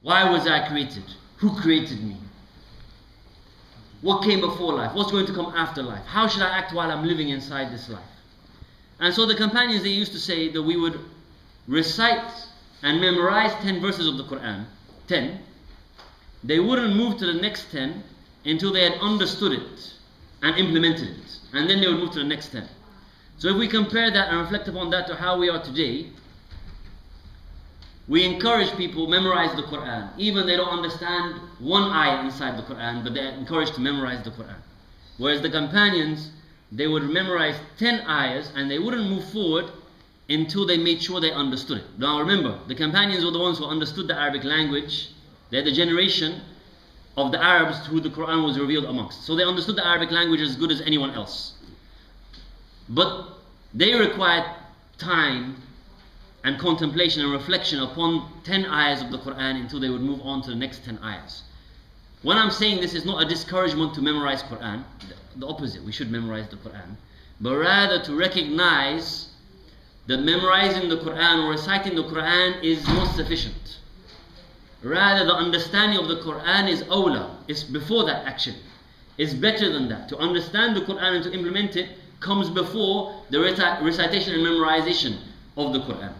Why was I created? Who created me? What came before life? What's going to come after life? How should I act while I'm living inside this life? And so the companions, they used to say that we would recite and memorize 10 verses of the Quran. 10. They wouldn't move to the next 10 until they had understood it and implemented it. And then they would move to the next 10. So if we compare that and reflect upon that to how we are today, we encourage people memorize the Quran. Even they don't understand one ayah inside the Quran, but they're encouraged to memorize the Quran. Whereas the companions, they would memorize 10 ayahs and they wouldn't move forward until they made sure they understood it. Now remember, the companions were the ones who understood the Arabic language. They're the generation of the Arabs who the Quran was revealed amongst. So they understood the Arabic language as good as anyone else. But they required time and contemplation and reflection upon 10 ayahs of the Quran until they would move on to the next 10 ayahs. When I'm saying this, is not a discouragement to memorize Quran. The opposite, we should memorize the Quran. But rather to recognize that memorizing the Quran or reciting the Quran is not sufficient. Rather, the understanding of the Quran is awla. It's before that actually. It's better than that. To understand the Quran and to implement it comes before the recitation and memorization of the Quran.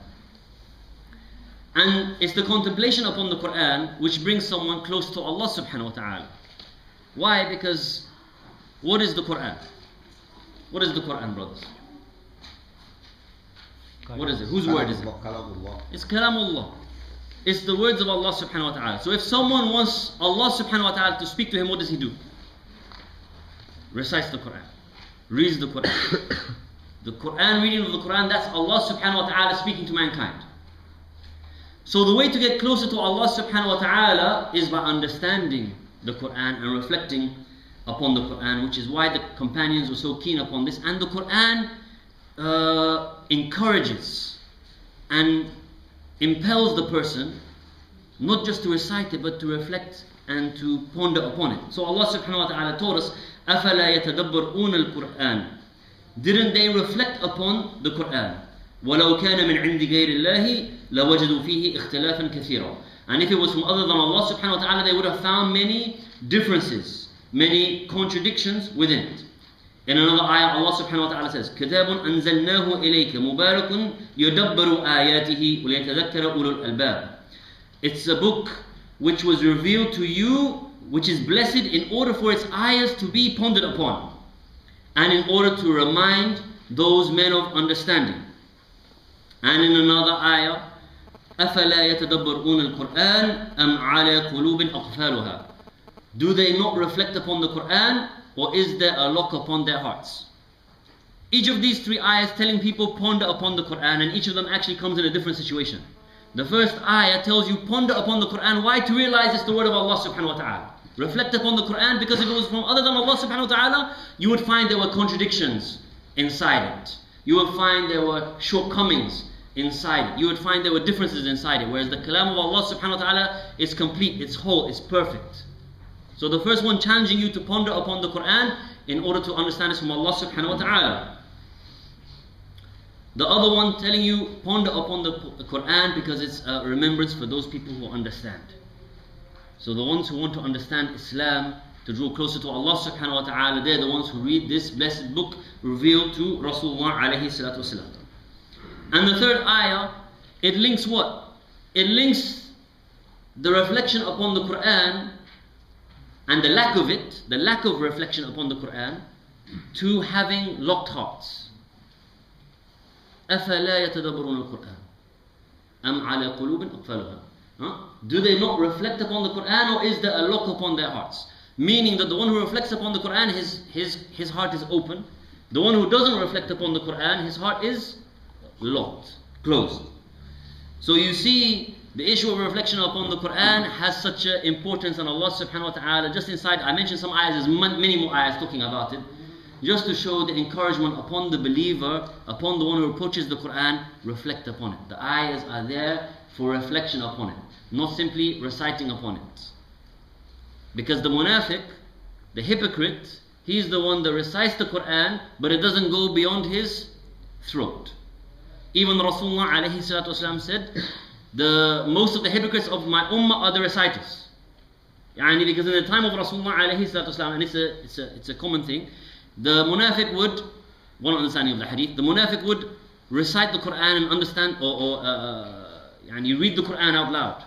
And it's the contemplation upon the Quran which brings someone close to Allah subhanahu wa ta'ala. Why? Because what is the Quran? What is the Quran, brothers? What is it? Whose word is it? It's Kalamullah. It's the words of Allah subhanahu wa ta'ala. So if someone wants Allah subhanahu wa ta'ala to speak to him, what does he do? Recites the Quran. Reads the Quran. The Quran, reading of the Quran, that's Allah subhanahu wa ta'ala speaking to mankind. So the way to get closer to Allah subhanahu wa ta'ala is by understanding the Quran and reflecting upon the Quran, which is why the companions were so keen upon this. And the Quran encourages and impels the person not just to recite it, but to reflect and to ponder upon it. So Allah subhanahu wa ta'ala told us, أَفَلَا يَتَدَبَّرُونَ الْقُرْآنِ. Didn't they reflect upon the Quran? وَلَوْ كَانَ مِنْ عِنْدِ غَيْرِ اللَّهِ لَوَجَدُوا فِيهِ اخْتِلَافًا كَثِيرًا. And if it was from other than Allah subhanahu wa ta'ala, they would have found many differences, many contradictions within it. In another ayah, Allah subhanahu wa ta'ala says, كِتَابٌ أَنزَلْنَاهُ إِلَيْكَ مُبَارَكٌ يُدَبَّرُ آيَاتِهِ وَلِيَتَذَكَّرَ أُولُو الْأَلْبَابِ. It's a book which was revealed to you, which is blessed in order for its ayahs to be pondered upon, and in order to remind those men of understanding. And in another ayah, أَفَلَا يَتَدَبَّرُونَ الْقُرْآنَ أَمْ عَلَى قُلُوبٍ أَقْفَالُهَا. Do they not reflect upon the Quran, or is there a lock upon their hearts? Each of these three ayahs telling people ponder upon the Quran, and each of them actually comes in a different situation. The first ayah tells you ponder upon the Quran. Why? To realize it's the word of Allah subhanahu wa ta'ala. Reflect upon the Quran, because if it was from other than Allah subhanahu wa ta'ala, you would find there were contradictions inside it. You would find there were shortcomings inside it. You would find there were differences inside it. Whereas the kalam of Allah subhanahu wa ta'ala is complete, it's whole, it's perfect. So the first one challenging you to ponder upon the Quran in order to understand it from Allah subhanahu wa ta'ala. The other one telling you ponder upon the Quran because it's a remembrance for those people who understand. So the ones who want to understand Islam, to draw closer to Allah subhanahu wa ta'ala, they're the ones who read this blessed book revealed to Rasulullah alayhi salatu wasalam. And the third ayah, it links what? It links the reflection upon the Quran and the lack of it, the lack of reflection upon the Quran, to having locked hearts. أَفَلَا يَتَدَبَّرُونَ الْقُرْآنَ أَمْ عَلَى قُلُوبٍ أَقْفَالُهَا. Do they not reflect upon the Quran, or is there a lock upon their hearts? Meaning that the one who reflects upon the Quran, his heart is open. The one who doesn't reflect upon the Quran, his heart is locked, closed. So you see, the issue of reflection upon the Quran has such an importance, and Allah subhanahu wa ta'ala, just inside, I mentioned some ayahs, there's many more ayahs talking about it, just to show the encouragement upon the believer, upon the one who approaches the Quran, reflect upon it. The ayahs are there for reflection upon it, not simply reciting upon it. Because the munafiq, the hypocrite, he's the one that recites the Quran, but it doesn't go beyond his throat. Even Rasulullah alayhi salatu wasalam said, most of the hypocrites of my ummah are the reciters. Because in the time of Rasulullah alayhi salatu wasalam, and it's a common thing, the munafiq would, one understanding of the hadith, the munafiq would recite the Quran and understand, or read the Quran out loud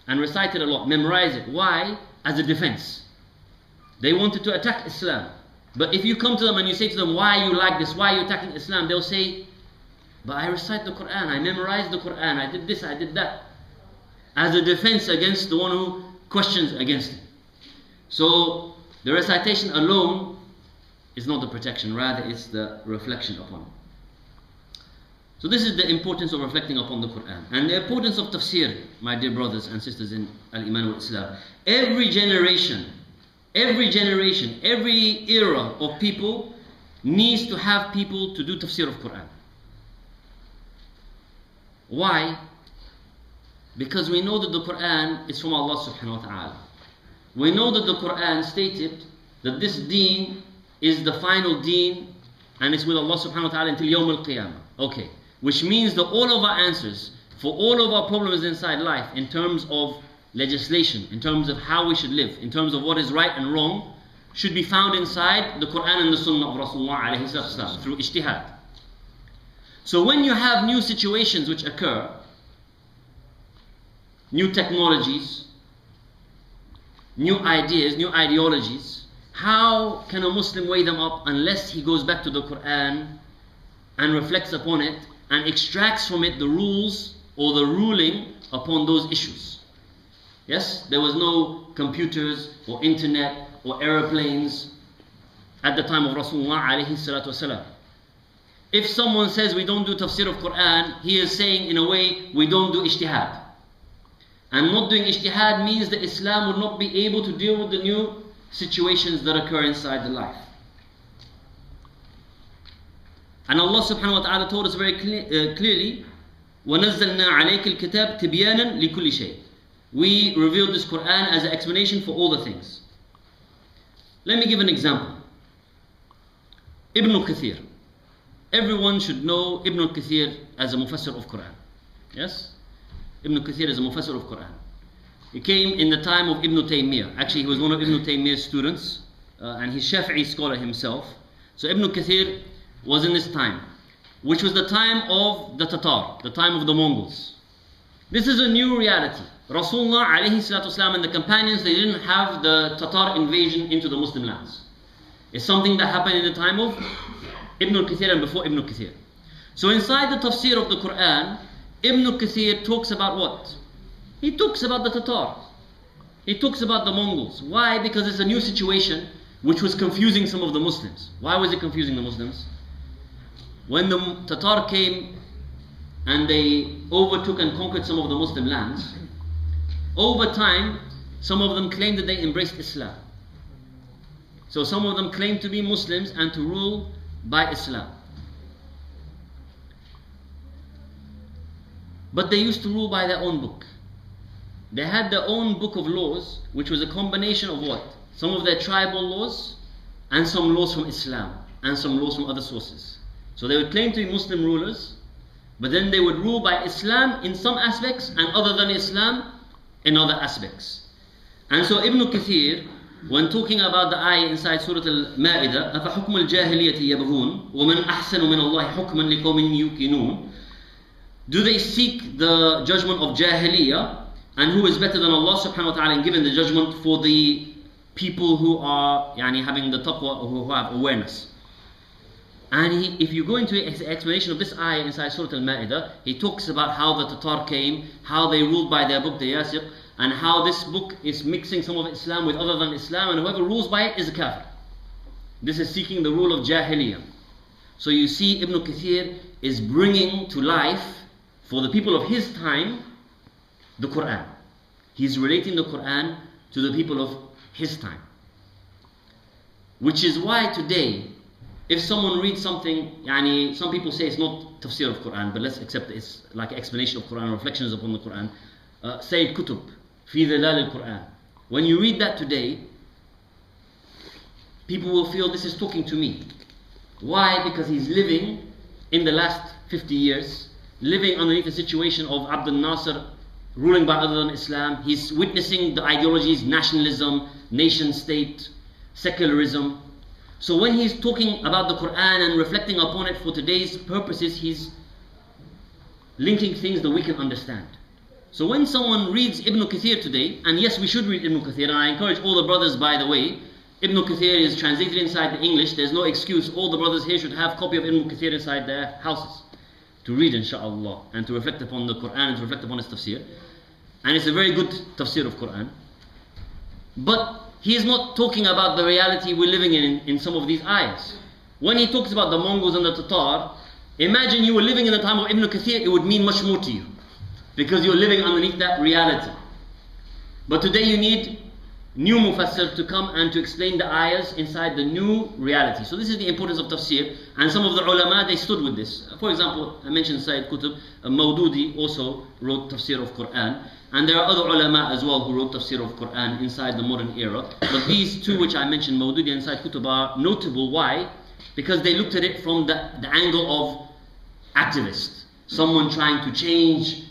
and recite it a lot, memorize it. Why? As a defense. They wanted to attack Islam. But if you come to them and you say to them, why are you like this? Why are you attacking Islam? They'll say, but I recite the Quran, I memorized the Quran, I did this, I did that. As a defense against the one who questions against it. So the recitation alone is not the protection, rather it's the reflection upon it. So this is the importance of reflecting upon the Quran. And the importance of tafsir, my dear brothers and sisters in Al-Iman wal-Islam. Every generation, every era of people needs to have people to do tafsir of Quran. Why? Because we know that the Quran is from Allah subhanahu wa ta'ala. We know that the Quran stated that this deen is the final deen and it's with Allah subhanahu wa ta'ala until Yawm al-Qiyamah. Okay. Which means that all of our answers for all of our problems inside life, in terms of legislation, in terms of how we should live, in terms of what is right and wrong, should be found inside the Quran and the Sunnah of Rasulullah alayhi salatu through ijtihad. So when you have new situations which occur, new technologies, new ideas, new ideologies, how can a Muslim weigh them up unless he goes back to the Quran and reflects upon it and extracts from it the rules or the ruling upon those issues? Yes, there was no computers or internet or aeroplanes at the time of Rasulullah alayhi salatu wasalam. If someone says we don't do tafsir of Quran, he is saying in a way we don't do ijtihad. And not doing ijtihad means that Islam would not be able to deal with the new situations that occur inside the life. And Allah subhanahu wa ta'ala told us very clearly, وَنَزَّلْنَا عَلَيْكَ الْكِتَابِ تِبْيَانًا لِكُلِّ شَيْءٍ. We revealed this Quran as an explanation for all the things. Let me give an example. Ibn Kathir. Everyone should know Ibn Kathir as a mufassir of Quran. Yes? Ibn Kathir is a mufassir of Quran. He came in the time of Ibn Taymiyyah. Actually, he was one of Ibn Taymiyyah's students, and he's Shafi'i scholar himself. So Ibn Kathir was in this time, which was the time of the Tatar, the time of the Mongols. This is a new reality. Rasulullah alayhi salatu wasalam and the companions, they didn't have the Tatar invasion into the Muslim lands. It's something that happened in the time of Ibn Kathir and before Ibn Kathir. So inside the tafsir of the Quran, Ibn Kathir talks about what? He talks about the Tatar. He talks about the Mongols. Why? Because it's a new situation which was confusing some of the Muslims. Why was it confusing the Muslims? When the Tatar came and they overtook and conquered some of the Muslim lands, over time, some of them claimed that they embraced Islam. So some of them claimed to be Muslims and to rule by Islam. But they used to rule by their own book. They had their own book of laws, which was a combination of what? Some of their tribal laws, and some laws from Islam, and some laws from other sources. So they would claim to be Muslim rulers, but then they would rule by Islam in some aspects, and other than Islam in other aspects. And so Ibn Kathir, when talking about the ayah inside Surah Al-Ma'idah, أَفَحُكْمَ الْجَاهِلِيَّةِ يَبْغُونَ وَمَنْ أَحْسَنُ مِنَ اللَّهِ حُكْمًا لِقَوْمٍ يُوقِنُونَ. Do they seek the judgment of Jahiliyyah? And who is better than Allah subhanahu wa ta'ala in giving the judgment for the people who are having the taqwa, or who have awareness? And if you go into the explanation of this ayah inside Surah Al-Ma'idah, he talks about how the Tatar came, how they ruled by their book, the Yasiq, and how this book is mixing some of Islam with other than Islam, and whoever rules by it is a kafir. This is seeking the rule of Jahiliyyah. So you see Ibn Kathir is bringing to life, for the people of his time, the Quran. He's relating the Quran to the people of his time. Which is why today, if someone reads something, some people say it's not tafsir of Quran, but let's accept it's like an explanation of Quran, reflections upon the Quran. Sayyid Kutub, fi dhilal al-Quran. When you read that today, people will feel this is talking to me. Why? Because he's living in the last 50 years, living underneath the situation of Abdul Nasser ruling by other than Islam. He's witnessing the ideologies, nationalism, nation state, secularism. So when he's talking about the Quran and reflecting upon it for today's purposes, he's linking things that we can understand. So when someone reads Ibn Kathir today, and yes, we should read Ibn Kathir, and I encourage all the brothers, by the way, Ibn Kathir is translated inside the English. There's no excuse. All the brothers here should have a copy of Ibn Kathir inside their houses to read, inshaAllah, and to reflect upon the Quran and to reflect upon its tafsir. And it's a very good tafsir of Quran. But he is not talking about the reality we're living in some of these ayahs. When he talks about the Mongols and the Tatar, imagine you were living in the time of Ibn Kathir, it would mean much more to you, because you're living underneath that reality. But today you need new mufassir to come and to explain the ayahs inside the new reality. So this is the importance of tafsir, and some of the ulama, they stood with this. For example, I mentioned Sayyid Qutb, Mawdudi also wrote tafsir of Quran, and there are other ulama as well who wrote tafsir of Quran inside the modern era. But these two which I mentioned, Mawdudi and Sayyid Qutb, are notable. Why? Because they looked at it from the angle of activist, someone trying to change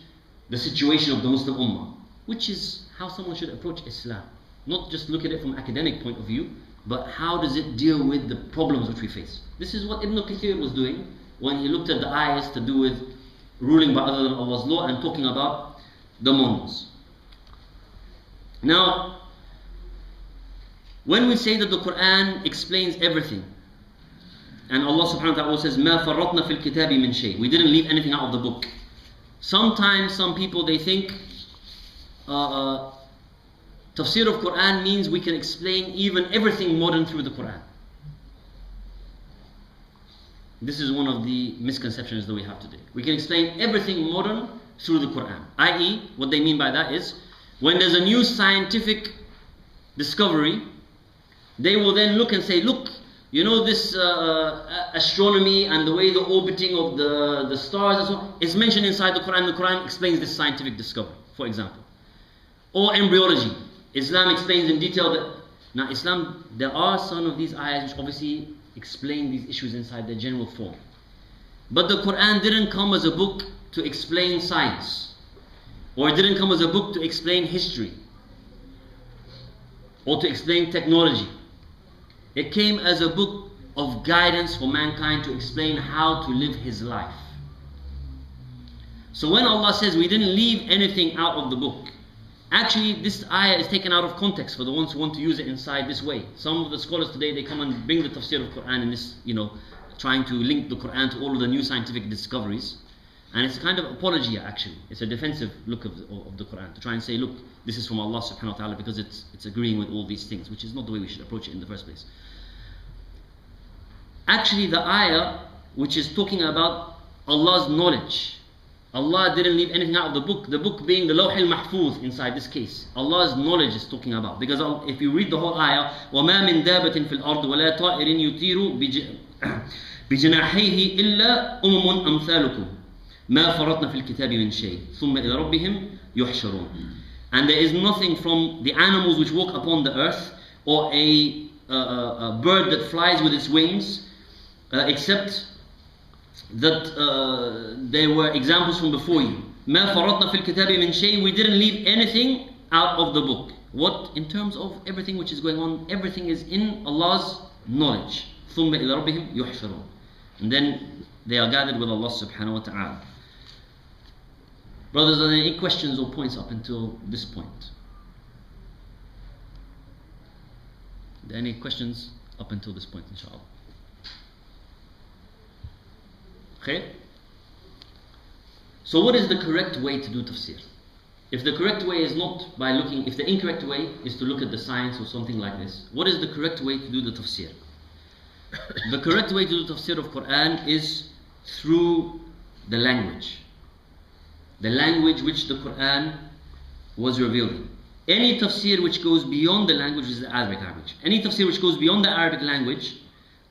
the situation of the Muslim Ummah, which is how someone should approach Islam. Not just look at it from academic point of view, but how does it deal with the problems which we face. This is what Ibn Kathir was doing when he looked at the ayahs to do with ruling by other than Allah's law and talking about the Mongols. Now, when we say that the Quran explains everything, and Allah subhanahu wa ta'ala says, مَا فَرَّطْنَا فِي الْكِتَابِ مِنْ شَيْءٍ, we didn't leave anything out of the book. Sometimes some people, they think tafsir of Quran means we can explain even everything modern through the Quran. This is one of the misconceptions that we have today. We can explain everything modern through the Quran. I.e., what they mean by that is, when there's a new scientific discovery, they will then look and say, look, you know this astronomy and the way the orbiting of the stars and so on is mentioned inside the Quran. The Quran explains this scientific discovery, for example. Or embryology. Islam explains in detail that... Now Islam, there are some of these ayahs which obviously explain these issues inside their general form. But the Quran didn't come as a book to explain science. Or it didn't come as a book to explain history. Or to explain technology. It came as a book of guidance for mankind to explain how to live his life. So when Allah says we didn't leave anything out of the book, actually this ayah is taken out of context for the ones who want to use it inside this way. Some of the scholars today, they come and bring the tafsir of Quran in this, trying to link the Quran to all of the new scientific discoveries. And it's a kind of apologia actually. It's a defensive look of the Quran, to try and say, look, this is from Allah subhanahu wa ta'ala because it's agreeing with all these things, which is not the way we should approach it in the first place. Actually, the ayah which is talking about Allah's knowledge, Allah didn't leave anything out of the book being the Lawh al-Mahfuz inside this case. Allah's knowledge is talking about. Because if you read the whole ayah, وَمَا مِن دَابَةٍ فِي الْأَرْضِ وَلَا طَائِرٍ يُطِيرُ بِجَنَاحَيْهِ إِلَّا أُمَمٌ أَمْثَالُكُمْ مَا فَرَطْنَا فِي الْكِتَابِ مِنْ شَيْءٍ ثُمَّ إِلَى رَبِّهِمْ يُحْشَرُونَ. And there is nothing from the animals which walk upon the earth, or a bird that flies with its wings, except that there were examples from before you. مَا فَرَطْنَا فِي الْكِتَابِ مِنْ شَيْءٍ. We didn't leave anything out of the book. What? In terms of everything which is going on, everything is in Allah's knowledge. ثُمَّ إِلَى رَبِّهِمْ يُحْشَرُونَ. And then they are gathered with Allah subhanahu wa ta'ala. Brothers, are there any questions or points up until this point? Are there any questions up until this point, inshallah? Okay? So what is the correct way to do tafsir? If the correct way is not by looking, if the incorrect way is to look at the science or something like this, what is the correct way to do the tafsir? The correct way to do tafsir of Quran is through the language. The language which the Quran was revealed in. Any tafsir which goes beyond the language is the Arabic language. Any tafsir which goes beyond the Arabic language,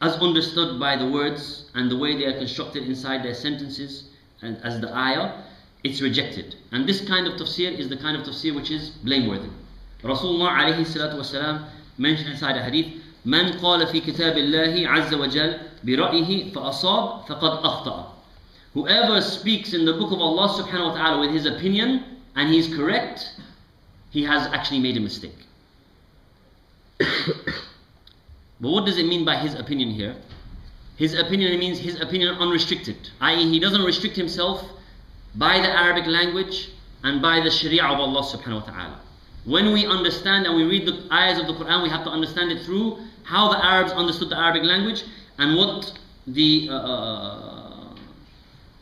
as understood by the words and the way they are constructed inside their sentences and as the ayah, it's rejected. And this kind of tafsir is the kind of tafsir which is blameworthy. Rasulullah alayhi salatu wasalam mentioned inside a hadith, من قال في كتاب الله عز وجل برأيه فأصاب فقد أخطأ. Whoever speaks in the book of Allah subhanahu wa ta'ala with his opinion and he's correct, he has actually made a mistake. But what does it mean by his opinion here? His opinion means his opinion unrestricted, i.e. he doesn't restrict himself by the Arabic language and by the Sharia of Allah subhanahu wa ta'ala. When we understand and we read the ayahs of the Quran, we have to understand it through how the Arabs understood the Arabic language and what the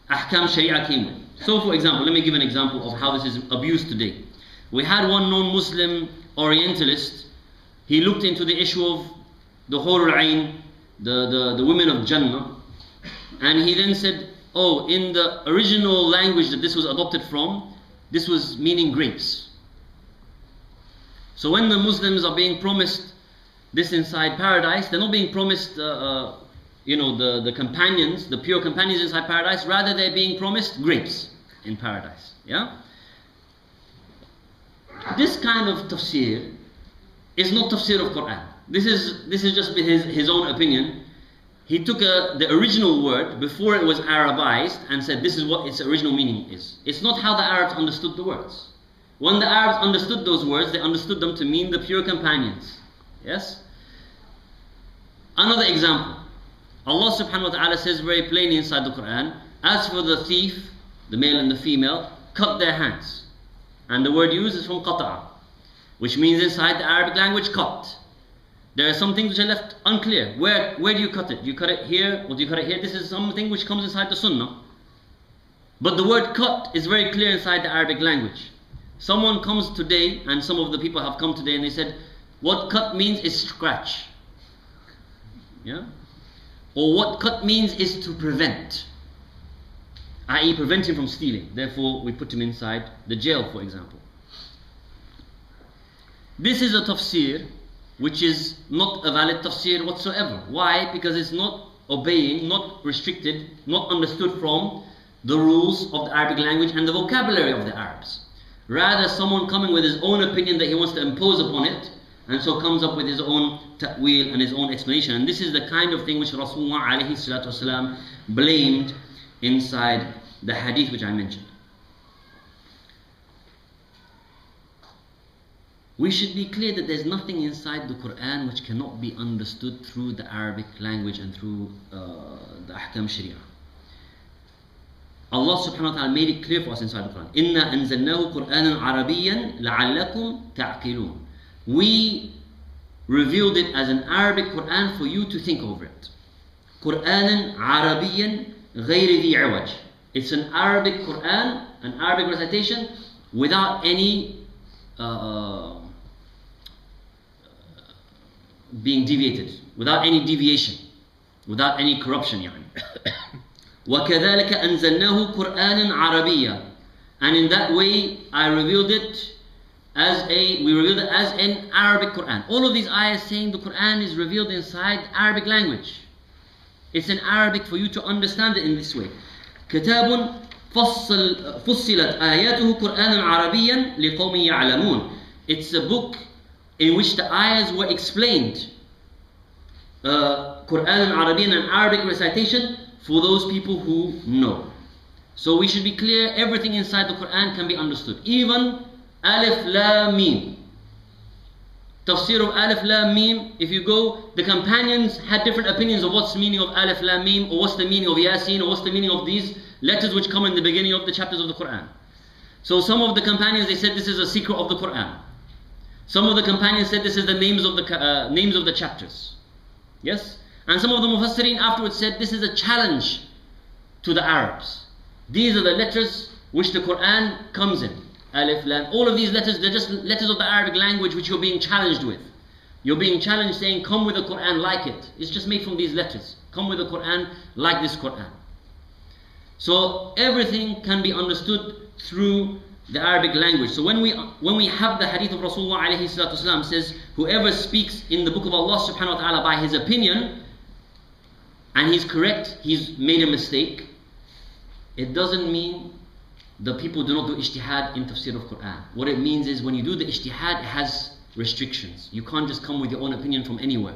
ahkam Sharia came with. So for example, let me give an example of how this is abused today. We had one non-Muslim Orientalist. He looked into the issue of the Hurul Ain, the women of Jannah, and he then said, oh, in the original language that this was adopted from, this was meaning grapes. So when the Muslims are being promised this inside paradise, they're not being promised the companions, the pure companions inside paradise, rather they're being promised grapes in paradise. Yeah? This kind of tafsir is not tafsir of Quran. This is just his own opinion. He took the original word before it was Arabized and said this is what its original meaning is. It's not how the Arabs understood the words. When the Arabs understood those words, they understood them to mean the pure companions. Yes? Another example. Allah subhanahu wa ta'ala says very plainly inside the Quran, as for the thief, the male and the female, cut their hands. And the word used is from qata'a, which means inside the Arabic language, cut. There are some things which are left unclear. Where do you cut it? Do you cut it here or do you cut it here? This is something which comes inside the sunnah. But the word cut is very clear inside the Arabic language. Someone comes today, and some of the people have come today and they said, what cut means is scratch. Yeah? Or what cut means is to prevent, i.e. prevent him from stealing. Therefore, we put him inside the jail, for example. This is a tafsir which is not a valid tafsir whatsoever. Why? Because it's not obeying, not restricted, not understood from the rules of the Arabic language and the vocabulary of the Arabs. Rather, someone coming with his own opinion that he wants to impose upon it, and so comes up with his own ta'wil and his own explanation. And this is the kind of thing which Rasulullah alayhi salatu wasalam blamed inside the hadith which I mentioned. We should be clear that there's nothing inside the Quran which cannot be understood through the Arabic language and through the ahkam sharia. Allah subhanahu wa ta'ala made it clear for us inside the Quran. إِنَّا أَنزَلْنَاهُ قُرْآنًا عَرَبِيًّا لَعَلَّكُمْ تَعْقِلُونَ. We revealed it as an Arabic Quran for you to think over it. قُرْآنًا عَرَبِيًّا غَيْرِ ذِي عِوَجٍ. It's an Arabic Quran, an Arabic recitation without any being deviated, without any deviation, without any corruption. وَكَذَلِكَ أَنزَلْنَاهُ قُرْآنًا عَرَبِيًّا. And in that way, we revealed it as an Arabic Quran. All of these ayahs saying the Quran is revealed inside Arabic language. It's in Arabic for you to understand it in this way. كتاب فصلت آياته قرآنا عربيا لقوم يعلمون. It's a book in which the ayahs were explained. Quran Arabian, an Arabic recitation for those people who know. So we should be clear, everything inside the Quran can be understood. Even Alif Lam Mim. Tafsir of Alif Lam Mim, if you go, the companions had different opinions of what's the meaning of Alif Lam Mim, or what's the meaning of Yasin, or what's the meaning of these letters which come in the beginning of the chapters of the Quran. So some of the companions, they said this is a secret of the Quran. Some of the companions said this is the names of the chapters. Yes? And some of the Mufassirin afterwards said this is a challenge to the Arabs. These are the letters which the Quran comes in. Alif, Lam. All of these letters, they're just letters of the Arabic language which you're being challenged with. You're being challenged saying, come with a Quran like it. It's just made from these letters. Come with a Quran like this Quran. So everything can be understood through the Arabic language. So when we have the hadith of Rasulullah alayhi salatu wasalam says, whoever speaks in the book of Allah subhanahu wa ta'ala by his opinion, and he's correct, he's made a mistake, it doesn't mean the people do not do ijtihad in tafsir of Quran. What it means is when you do the ijtihad, it has restrictions. You can't just come with your own opinion from anywhere.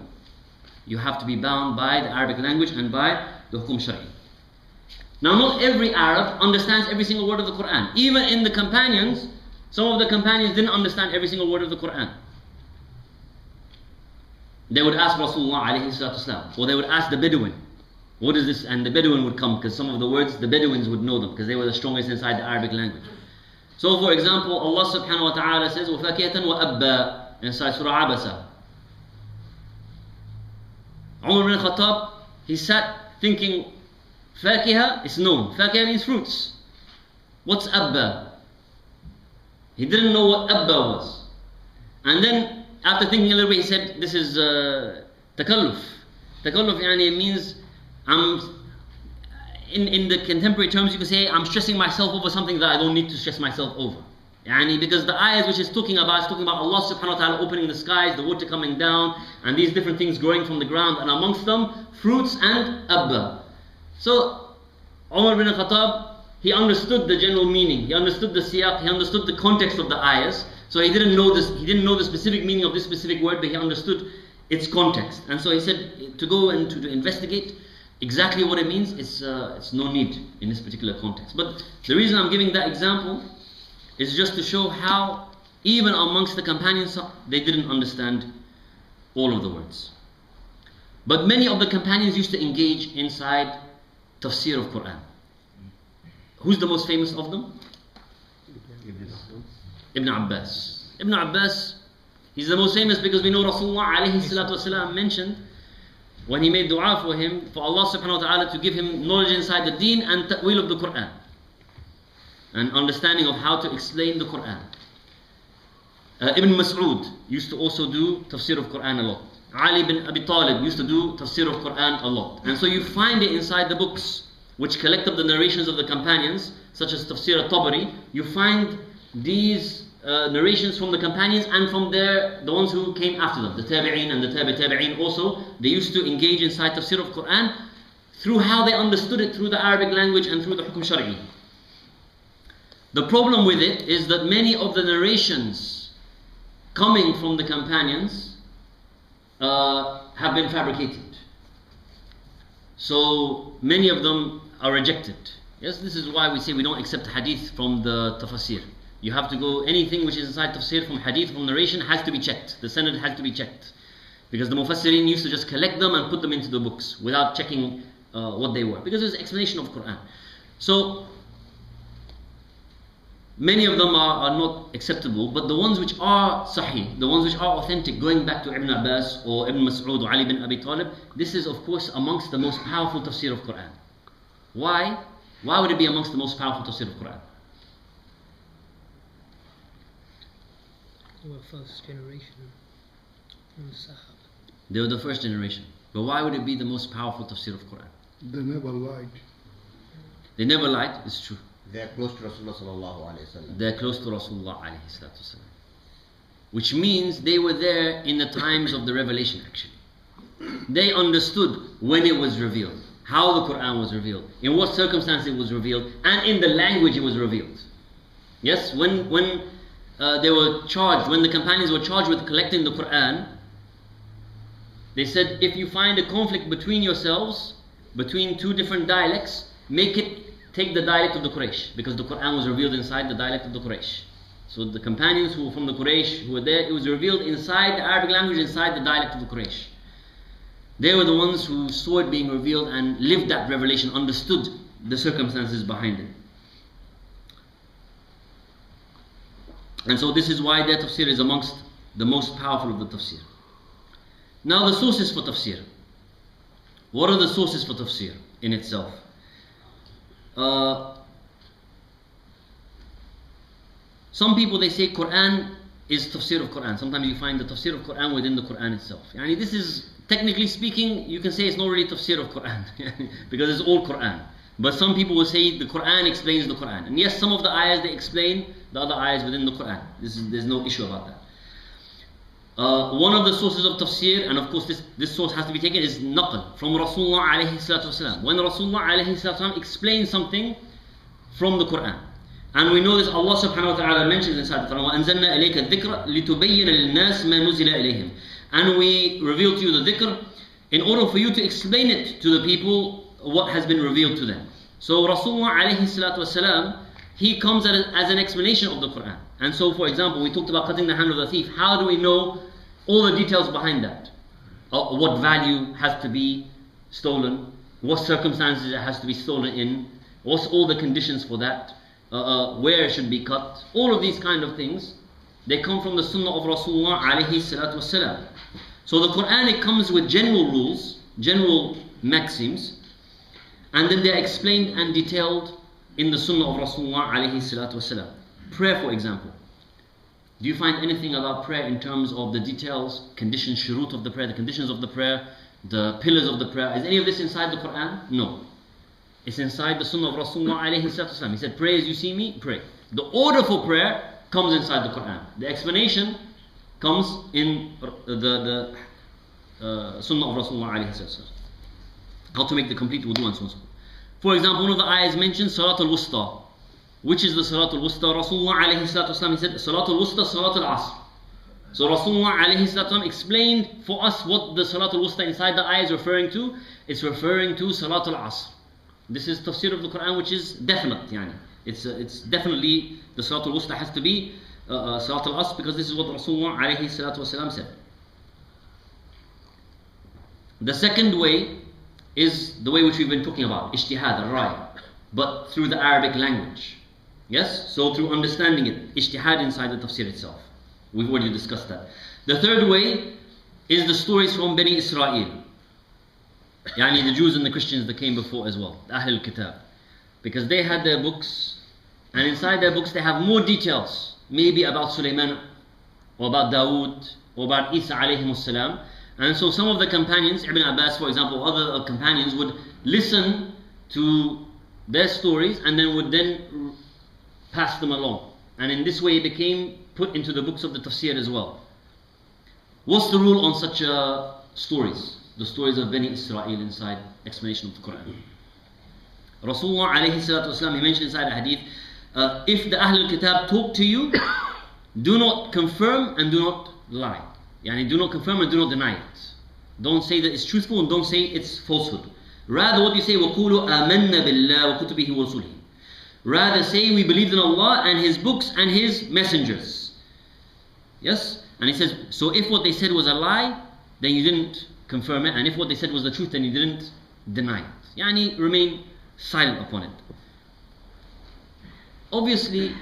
You have to be bound by the Arabic language and by the hukum shari. Now not every Arab understands every single word of the Quran. Even in the companions, Some of the companions didn't understand every single word of the Quran. They would ask Rasulullah alayhi salatu wasalam, or they would ask the Bedouin, what is this? And the Bedouin would come, because some of the words, the Bedouins would know them, because they were the strongest inside the Arabic language. So for example, Allah subhanahu wa ta'ala says, وَفَاكِهَةً وَأَبَّا, inside Surah Abasa. Umar bin Khattab, he sat thinking, Fakiha is known. Fakiha means fruits. What's Abba? He didn't know what Abba was. And then, after thinking a little bit, he said, this is takalluf. Takalluf yani means, in the contemporary terms, you can say, I'm stressing myself over something that I don't need to stress myself over. Yani, because the ayahs which is talking about Allah subhanahu wa ta'ala opening the skies, the water coming down, and these different things growing from the ground, and amongst them, fruits and Abba. So, Umar bin Khattab, he understood the general meaning, he understood the siyaq, he understood the context of the ayahs. So he didn't know the specific meaning of this specific word, but he understood its context. And so he said, to go and to investigate exactly what it means, it's no need in this particular context. But the reason I'm giving that example is just to show how, even amongst the companions, they didn't understand all of the words. But many of the companions used to engage inside Tafsir of Quran. Who's the most famous of them? Ibn Abbas. Ibn Abbas, he's the most famous because we know Rasulullah alayhi salatu wasalam mentioned when he made dua for him, for Allah subhanahu wa ta'ala to give him knowledge inside the deen and ta'wil of the Quran, and understanding of how to explain the Quran. Ibn Mas'ud used to also do Tafsir of Quran a lot. Ali bin Abi Talib used to do Tafsir of Quran a lot. And so you find it inside the books which collect up the narrations of the companions, such as Tafsir al-Tabari. You find these narrations from the companions and from the ones who came after them, the Tabi'een and the Tabi'een also. They used to engage inside Tafsir of Quran through how they understood it through the Arabic language and through the Hukum Shari'i. The problem with it is that many of the narrations coming from the companions have been fabricated. So many of them are rejected. Yes, this is why we say we don't accept hadith from the tafsir. You have to go, anything which is inside tafsir from hadith, from narration, has to be checked. The sanad has to be checked. Because the mufassirin used to just collect them and put them into the books without checking what they were. Because it's explanation of Quran. So many of them are not acceptable, but the ones which are sahih, the ones which are authentic, going back to Ibn Abbas or Ibn Mas'ud or Ali bin Abi Talib, this is of course amongst the most powerful tafsir of Quran. Why? Why would it be amongst the most powerful tafsir of Quran? They were first generation from the Sahaba. They were the first generation. But why would it be the most powerful tafsir of Quran? They never lied. They never lied, it's true. They are close to Rasulullah sallallahu alayhi wasallam. They are close to Rasulullah alayhi salatu wasallam. Which means they were there in the times of the revelation actually. They understood when it was revealed, how the Quran was revealed, in what circumstance it was revealed, and in the language it was revealed. Yes, when they were charged, when the companions were charged with collecting the Quran, they said, if you find a conflict between yourselves, between two different dialects, take the dialect of the Quraysh, because the Quran was revealed inside the dialect of the Quraysh. So the companions who were from the Quraysh, who were there, it was revealed inside the Arabic language, inside the dialect of the Quraysh. They were the ones who saw it being revealed and lived that revelation, understood the circumstances behind it. And so this is why their tafsir is amongst the most powerful of the tafsir. Now the sources for tafsir. What are the sources for tafsir in itself? Some people, they say Quran is tafsir of Quran. Sometimes you find the tafsir of Quran within the Quran itself. Yani this is, technically speaking, you can say it's not really tafsir of Quran because it's all Quran. But some people will say the Quran explains the Quran. And yes, some of the ayahs, they explain the other ayahs within the Quran. There's no issue about that. One of the sources of tafsir, and of course this source has to be taken, is naql, from Rasulullah alayhi salatu wasalam. When Rasulullah alayhi salatu wasalam explains something from the Quran. And we know this, Allah subhanahu wa ta'ala mentions inside the Quran, وَأَنزَلْنَا إِلَيْكَ الذِّكْرَ لِتُبَيِّنَ لِلنَّاسِ مَا نُزِلَ إِلَيْهِمْ. And we reveal to you the dhikr in order for you to explain it to the people what has been revealed to them. So Rasulullah alayhi salatu wasalam, he comes as an explanation of the Quran. And so, for example, we talked about cutting the hand of the thief. How do we know all the details behind that? What value has to be stolen? What circumstances it has to be stolen in? What's all the conditions for that? Where it should be cut? All of these kind of things, they come from the Sunnah of Rasulullah alayhi salatu wasalam. So the Quran, it comes with general rules, general maxims, and then they're explained and detailed in the Sunnah of Rasulullah alayhi salatu wasalam. Prayer, for example. Do you find anything about prayer in terms of the details, conditions, shurut of the prayer, the conditions of the prayer, the pillars of the prayer? Is any of this inside the Quran? No. It's inside the Sunnah of Rasulullah alayhi salatu wasalam. He said, pray as you see me, pray. The order for prayer comes inside the Quran. The explanation comes in the Sunnah of Rasulullah alayhi salatu wasalam. How to make the complete wudu and so on. For example, one of the ayahs mentions Salatul Wusta. Which is the Salatul Wusta? Rasulullah alayhi salatu wasalam, he said Salatul Wusta, Salatul Asr. So Rasulullah alayhi salatu wasalam explained for us what the Salatul Wusta inside the ayah is referring to. It's referring to Salatul Asr. This is tafsir of the Quran which is definite. Yani. It's definitely the Salatul Wusta has to be Salatul Asr, because this is what Rasulullah alayhi salatu wasalam said. The second way is the way which we've been talking about, ijtihad, al-ray, but through the Arabic language. Yes? So through understanding it, ijtihad inside the tafsir itself. We've already discussed that. The third way is the stories from Bani Israel. Yani the Jews and the Christians that came before as well, the Ahl al-Kitab. Because they had their books, and inside their books they have more details, maybe about Sulaiman, or about Dawood, or about Isa alayhi salam. And so some of the companions, Ibn Abbas for example, other companions would listen to their stories and then would then pass them along. And in this way it became put into the books of the tafsir as well. What's the rule on such stories? The stories of Bani Israel inside explanation of the Quran. Rasulullah alayhi salatu wasalam, he mentioned inside a hadith, if the Ahlul Kitab talk to you, do not confirm and do not lie. Yani do not confirm and do not deny it. Don't say that it's truthful and don't say it's falsehood. Rather what you say, وَقُولُوا آمَنَّا بِاللَّهِ وَكُتُبِهِ وَرُسُلِهِ. Rather say we believed in Allah and His books and His messengers. Yes? And he says, so if what they said was a lie, then you didn't confirm it, and if what they said was the truth, then you didn't deny it. Yani remain silent upon it. Obviously,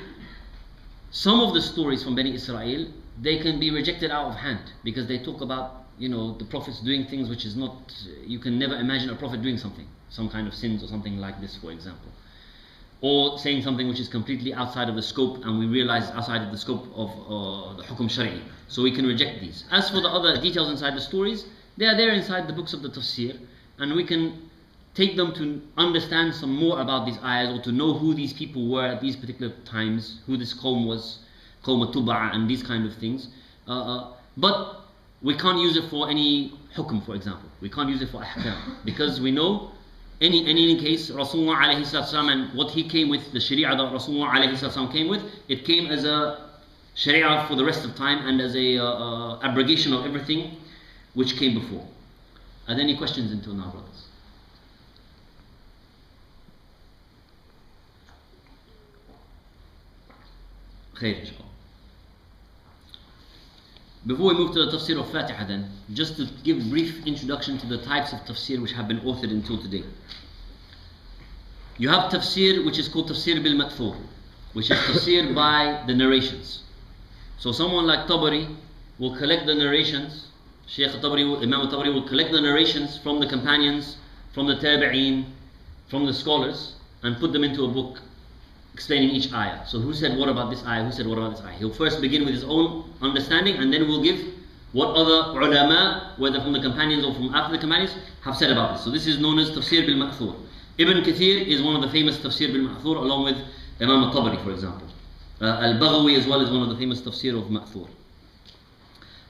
some of the stories from Bani Israel, they can be rejected out of hand, because they talk about, the prophets doing things which is not, you can never imagine a prophet doing something, some kind of sins or something like this, for example. Or saying something which is completely outside of the scope, and we realize outside of the scope of the hukum shari'i. So we can reject these. As for the other details inside the stories, they are there inside the books of the tafsir, and we can take them to understand some more about these ayahs, or to know who these people were at these particular times, who this qawm was, qawm al-tuba'a, and these kind of things. But we can't use it for any hukum, for example. We can't use it for ahkam, because we know in any case, Rasulullah alayhi salatu and what he came with, the sharia that Rasulullah alayhi salatu came with, it came as a sharia for the rest of time, and as a abrogation of everything which came before. Are there any questions until now, brothers? Khair, inshallah. Before we move to the tafsir of Fatiha then, just to give a brief introduction to the types of tafsir which have been authored until today. You have tafsir which is called tafsir bil ma'thur, which is tafsir by the narrations. So someone like Tabari will collect the narrations, Imam al-Tabari will collect the narrations from the companions, from the tabi'een, from the scholars, and put them into a book explaining each ayah. So who said what about this ayah, who said what about this ayah? He'll first begin with his own understanding, and then we'll give what other ulama, whether from the companions or from after the companions, have said about this. So this is known as tafsir bil ma'thur. Ibn Kathir is one of the famous tafsir bil ma'thur, along with Imam al-Tabari, for example. Al-Baghawi as well is one of the famous tafsir of ma'thur.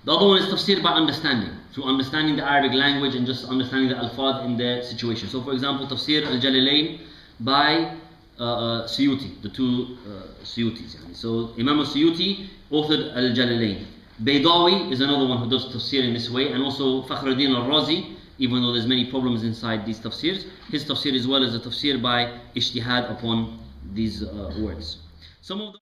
The other one is tafsir by understanding, through understanding the Arabic language and just understanding the alfaz in their situation. So for example, tafsir al-Jalalain by Suyuti, the two Suyutis. So Imam al-Suyuti authored al-Jalalain. Baydawi is another one who does tafsir in this way, and also Fakhruddin al-Razi, even though there's many problems inside these tafsirs, his tafsir as well is a tafsir by ijtihad upon these words. Some of the